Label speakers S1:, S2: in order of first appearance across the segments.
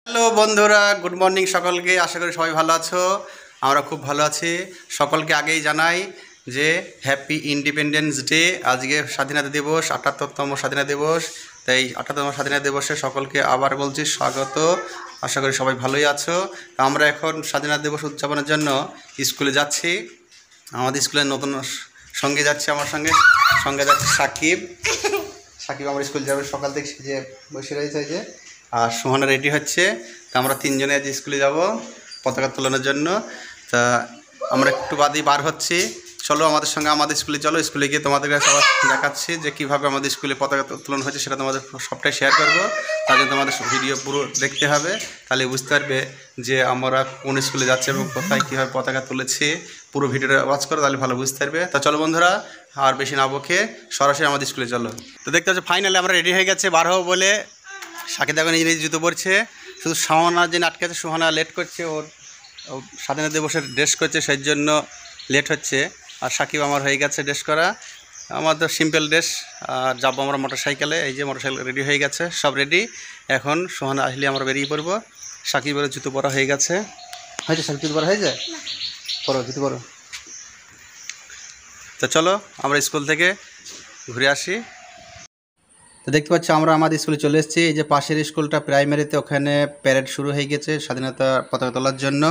S1: Hello বন্ধুরা, good morning সকলকে। আশা করি সবাই ভালো আছো। আমরা খুব ভালো আছি। সকলকে আগেই জানাই যে হ্যাপি ইন্ডিপেন্ডেন্স ডে। আজকে স্বাধীনতা দিবস, ৭৮তম স্বাধীনতা দিবস। তাই ৭৮তম স্বাধীনতা দিবসে সকলকে আবার বলছি স্বাগত। আশা করি সবাই ভালোই আছো। আমরা এখন স্বাধীনতা দিবস উদযাপনের জন্য স্কুলে যাচ্ছি। আমাদের স্কুলের নতুন সঙ্গে যাচ্ছে, আমার সঙ্গে সঙ্গে যাচ্ছে সাকিব। সাকিব আমার স্কুল যাবে, সকাল থেকে যে বসে রয়েছে যে। আর সুহানা রেডি হচ্ছে। তা আমরা তিনজনে আজ স্কুলে যাব পতাকা তোলানোর জন্য। তা আমরা একটু বাদেই বার হচ্ছি। চলো আমাদের সঙ্গে, আমাদের স্কুলে চলো। স্কুলে গিয়ে তোমাদের কাছে আবার দেখাচ্ছি যে কীভাবে আমাদের স্কুলে পতাকা উত্তোলন হচ্ছে, সেটা তোমাদের সবটাই শেয়ার করবো। তার জন্য তোমাদের ভিডিও পুরো দেখতে হবে, তাহলে বুঝতে পারবে যে আমরা কোন স্কুলে যাচ্ছি এবং কোথায় কীভাবে পতাকা তুলেছি। পুরো ভিডিওটা ওয়াচ করো, তাহলে ভালো বুঝতে পারবে। তা চলো বন্ধুরা, আর বেশি না বকে সরাসরি আমাদের স্কুলে চলো। তো দেখতে পাচ্ছি ফাইনালি আমরা রেডি হয়ে গেছে বার হবো বলে। সাকিব এখন নিজে জুতো পরছে, শুধু সুহানা যে আটকে আছে, সুহানা লেট করছে। ওর স্বাধীনতা দিবসের ড্রেস করছে, সেই জন্য লেট হচ্ছে। আর সাকিব আমার হয়ে গেছে ড্রেস করা, আমাদের সিম্পল ড্রেস। আর যাবো আমরা মোটর সাইকেলে। এই যে মোটর সাইকেল রেডি হয়ে গেছে, সব রেডি। এখন সুহানা আসলে আমরা বেরিয়ে পড়বো। সাকিবের জুতো পরা হয়ে গেছে। হয়েছে সাকিব, জুতো পরা হয়েছে, পরো জুতো পরো। তো চলো আমরা স্কুল থেকে ঘুরে আসি। তো দেখতে পাচ্ছি আমরা আমাদের স্কুলে চলে এসেছি। এই যে পাশের স্কুলটা প্রাইমারিতে, ওখানে প্যারেড শুরু হয়ে গেছে স্বাধীনতা পতাকা তোলার জন্য।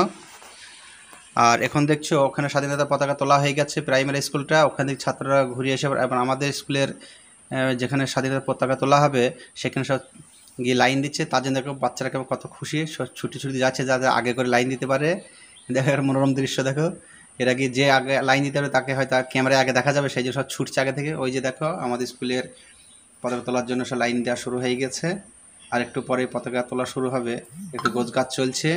S1: আর এখন দেখছো ওখানে স্বাধীনতা পতাকা তোলা হয়ে গেছে প্রাইমারি স্কুলটা। ওখান থেকে ছাত্ররা ঘুরে এসে এবং আমাদের স্কুলের যেখানে স্বাধীনতা পতাকা তোলা হবে সেখানে সব গিয়ে লাইন দিচ্ছে। তার জন্য দেখো বাচ্চারা কেমন কত খুশি, ছুটি ছুটি যাচ্ছে যাতে আগে করে লাইন দিতে পারে। দেখো এর মনোরম দৃশ্য দেখো। এর আগে যে আগে লাইন দিতে হবে তাকে হয়তো ক্যামেরায় আগে দেখা যাবে, সেই জন্য সব ছুটছে আগে থেকে। ওই যে দেখো আমাদের স্কুলের পতাকা তোলার জন্য সব লাইন দেওয়া শুরু হয়ে গেছে। আর একটু পরে পতাকা তোলা শুরু হবে। একটু গোছগাছ চলছে,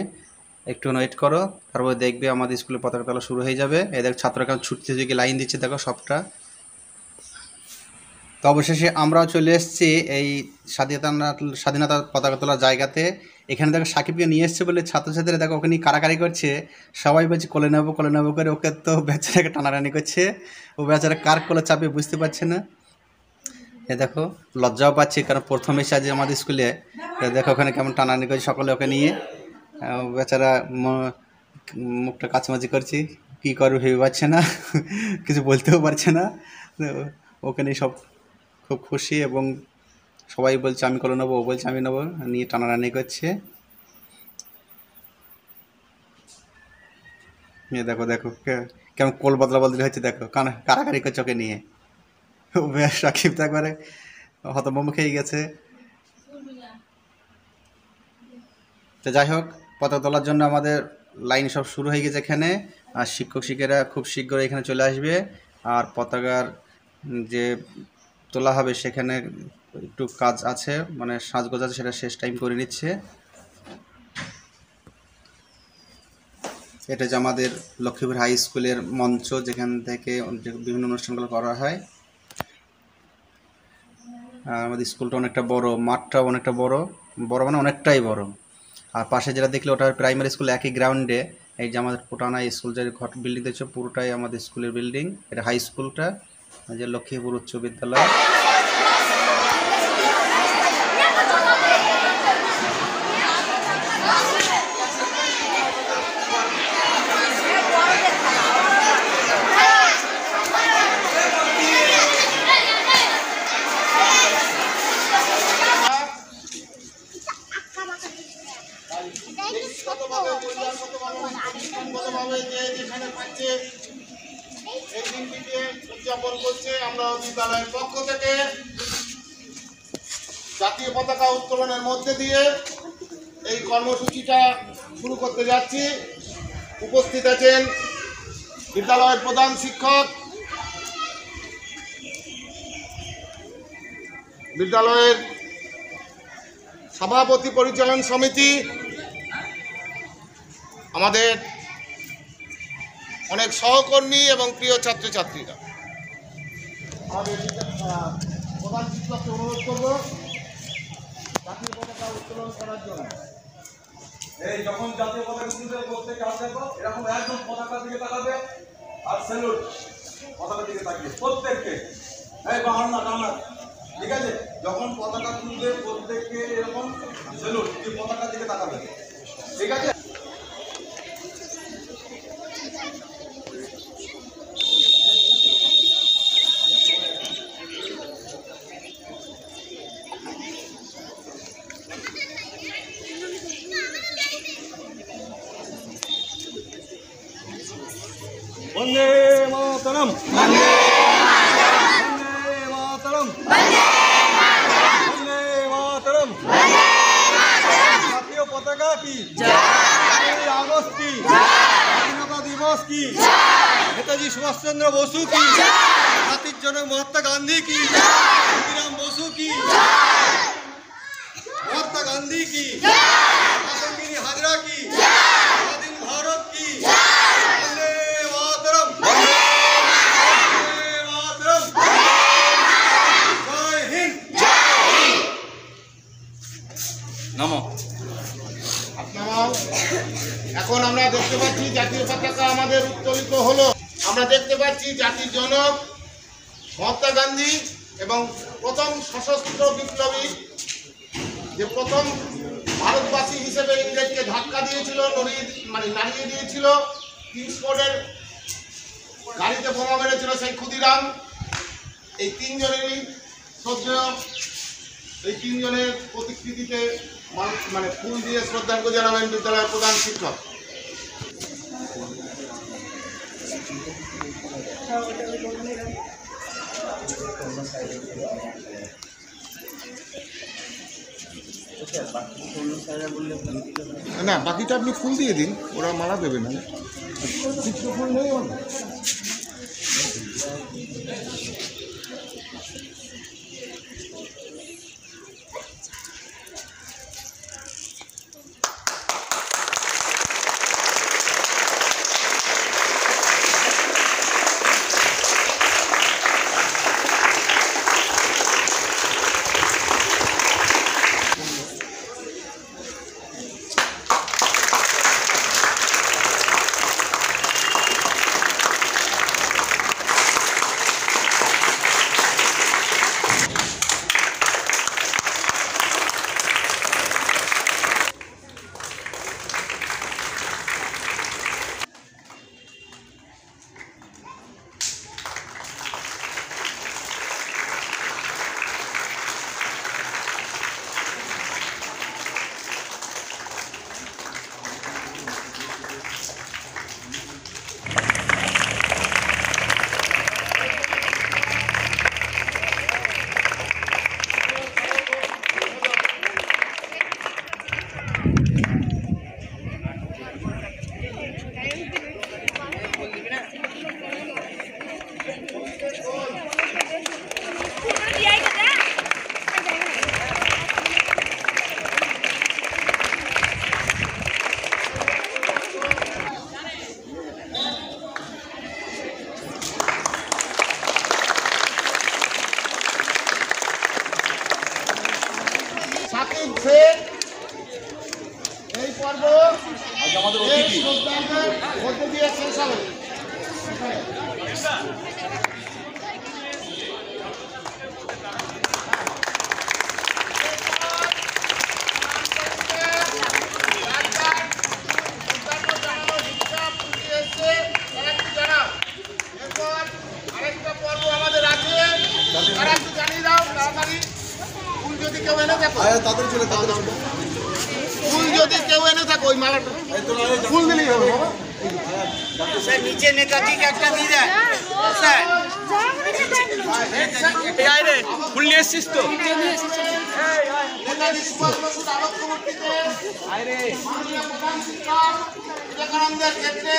S1: একটু ওয়েট করো, তারপরে দেখবে আমাদের স্কুলে পতাকা তোলা শুরু হয়ে যাবে। এই দেখো ছাত্ররা কেমন ছুটতে থেকে লাইন দিচ্ছে দেখো সবটা। তো অবশেষে আমরাও চলে এসেছি এই স্বাধীনতা পতাকা তোলার জায়গাতে। এখানে দেখো সাকিবকে নিয়ে এসছে বলে ছাত্রছাত্রীরা দেখো ওকে নিয়ে কাড়াকাড়ি করছে। সবাই বলছে কোলে নেবো করে, ওকে তো বেচারাকে টানাটানি করছে। ও বেচারা কার কোলে চাপে বুঝতে পারছে না। এ দেখো লজ্জাও পাচ্ছি, কারণ প্রথম এসে আজ আমাদের স্কুলে। দেখো ওখানে কেমন টানাটানি করছে সকলে ওকে নিয়ে। বেচারা মুখটা কাচমাচি করছি, কী করবে ভেবে পাচ্ছে না, কিছু বলতেও পারছে না। ওখানে সব খুব খুশি এবং সবাই বলছে আমি কোলে নেবো, ও বলছে আমি নেবো, নিয়ে টানাটানি করছে। দেখো দেখো কেমন কোল বদলা বদলি হচ্ছে, দেখো কারাকারি করছে ওকে নিয়ে। সাকিব তো একবারে হতভম্ব খেয়ে গেছে। তো যাই হোক, পতাকা তোলার জন্য আমাদের লাইন সব শুরু হয়ে গেছে এখানে। আর শিক্ষক শিক্ষিকারা খুব শীঘ্রই এখানে চলে আসবে। আর পতাকার যে তোলা হবে সেখানে একটু কাজ আছে, মানে সাজগোজ আছে, সেটা শেষ টাইম করে নিচ্ছে। এটা যে আমাদের লক্ষ্মীপুর হাই স্কুলের মঞ্চ, যেখান থেকে বিভিন্ন অনুষ্ঠানগুলো করা হয়। আর আমাদের স্কুলটা অনেকটা বড়, মাঠটাও অনেকটা বড়, বড় মানে অনেকটাই বড়। আর পাশে যেটা দেখলে ওটা প্রাইমারি স্কুল, একই গ্রাউন্ডে। এই যে আমাদের পুরানা স্কুল যে বিল্ডিং দেখছো, পুরোটাই আমাদের স্কুলের বিল্ডিং। এটা হাই স্কুলটা, যে লক্ষ্মীপুর উচ্চ বিদ্যালয়।
S2: এই দিনটিকে উদযাপন করছে আমরা বিদ্যালয়ের পক্ষ থেকে জাতীয় পতাকা উত্তোলনের মধ্যে দিয়ে এই কর্মসূচিটা শুরু করতে যাচ্ছি। উপস্থিত আছেন বিদ্যালয়ের প্রধান শিক্ষক, বিদ্যালয়ের সভাপতি পরিচালন সমিতি, আমাদের অনেক সহকর্মী এবং প্রিয় ছাত্রছাত্রীরা। আমাদের প্রধান শিক্ষককে অনুরোধ করব জাতীয় পতাকা উত্তোলন করার জন্য।
S3: এই যখন জাতীয় পতাকা উত্তোলন করতে কাজ দেখো, এরকম একদম পতাকার দিকে তাকাবে আর স্যালুট পতাকার দিকে তাকিয়ে প্রত্যেককে। এই বাহান্ন টানা, ঠিক আছে? যখন পতাকা তুলবে প্রত্যেককে এরকম সেলুট, তুই পতাকার দিকে তাকাবে, ঠিক আছে? বন্দে মাতরম, বন্দে মাতরম, বন্দে মাতরম। জাতীয় পতাকা কি? জয়। আগস্ট কি? স্বাধীনতা দিবস কি? নেতাজি সুভাষচন্দ্র বসু কি? জাতির জনক মহাত্মা গান্ধী কি? ক্ষুদিরাম বসু কি? মহাত্মা গান্ধী কি? মাতঙ্গিনী হাজরা কি? স্বাধীন ভারত কি? বন্দে মাতরম, বন্দে মাতরম। জয় হিন্দ। নমো।
S2: এখন আমরা দেখতে পাচ্ছি জাতীয় পতাকা আমাদের উত্তোলিত হলো। আমরা দেখতে পাচ্ছি জাতির জনক মহাত্মা গান্ধী এবং প্রথম সশস্ত্র বিপ্লবী যে প্রথম ভারতবাসী হিসেবে ইংরেজকে ধাক্কা দিয়েছিল, নাড়িয়ে দিয়েছিল, কিংস রোডের গাড়িতে বোমা মেরেছিল সেই ক্ষুদিরাম। এই তিনজনেরই শ্রদ্ধেয়, এই তিনজনের প্রতিকৃতিতে ফুল দিয়ে শ্রদ্ধাঞ্জলি জানাবেন বিদ্যালয়ের প্রধান শিক্ষক। না, বাকিটা আপনি ফুল দিয়ে দিন, ওরা মালা দেবে না। ফুল নেই আমার। এই পর্ব
S3: আমাদের
S2: এই
S3: অতিথি
S2: শ্রদ্ধাঞ্জলির মধ্য দিয়ে শেষ হবে। আরেকটা পর্ব আমাদের আছে, তারা একটু জানিয়ে দাও তাড়াতাড়ি। ফুল যদি কেউ এনে থাকো,
S3: তাদের চলে
S2: ফুল যদি কেউ এনে থাকো, ওই মালাটা ফুল দিলেই হবে বাবা।
S4: স্যার নিচে নেতাজি একটা দিয়ে দেয় স্যার। ফুল নিয়ে এসছিস তো?
S2: নেতাজি সুভাষবসুর আলোচ্য মূর্তিতে মাননীয় প্রধান শিক্ষক বিবেকানন্দের ক্ষেত্রে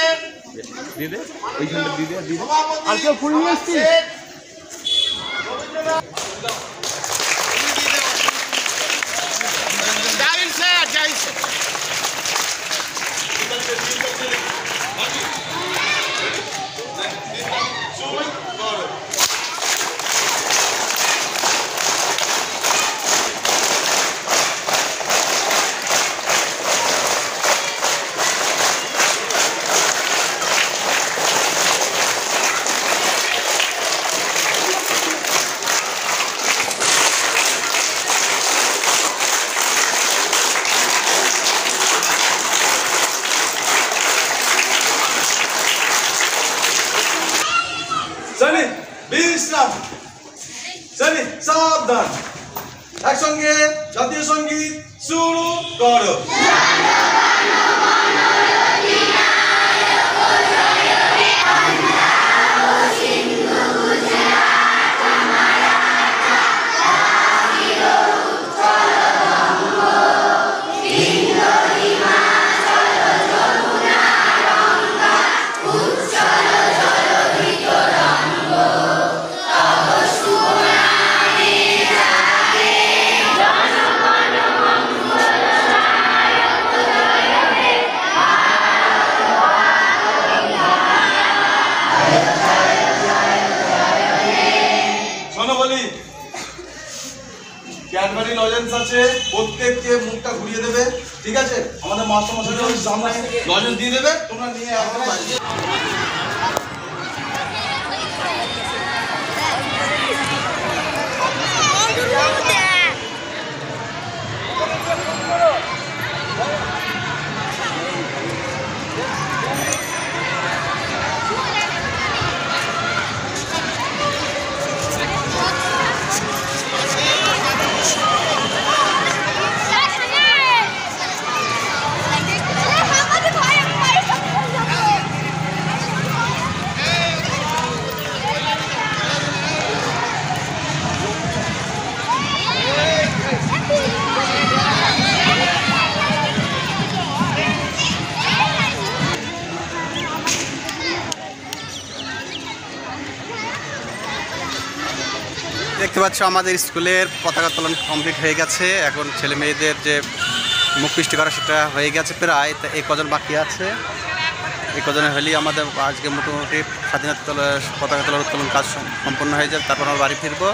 S2: আর কেউ ফুল নিয়ে এসছি। জয় স্যার, জয় স্যার।
S3: সাবধান। একসঙ্গে জাতীয় সঙ্গীত শুরু করো। বলি ক্যাডবেরি লজেন্স আছে, প্রত্যেককে মুখটা ঘুরিয়ে দেবে, ঠিক আছে? আমাদের মাস্টারমশাই সামনে লজেন্স দিয়ে দেবে, তোমরা নিয়ে এখন বাইরে।
S1: দেখতে পাচ্ছ আমাদের স্কুলের পতাকা উত্তোলন কমপ্লিট হয়ে গেছে। এখন ছেলে মেয়েদের যে মুখ মিষ্টি করা সেটা হয়ে গেছে প্রায়। তা এই কজন বাকি আছে, এই কজনে হলেই আমাদের আজকে মোটামুটি স্বাধীনতা পতাকা উত্তোলন কাজ সম্পন্ন হয়ে যাবে। তারপর আমরা বাড়ি ফিরবো।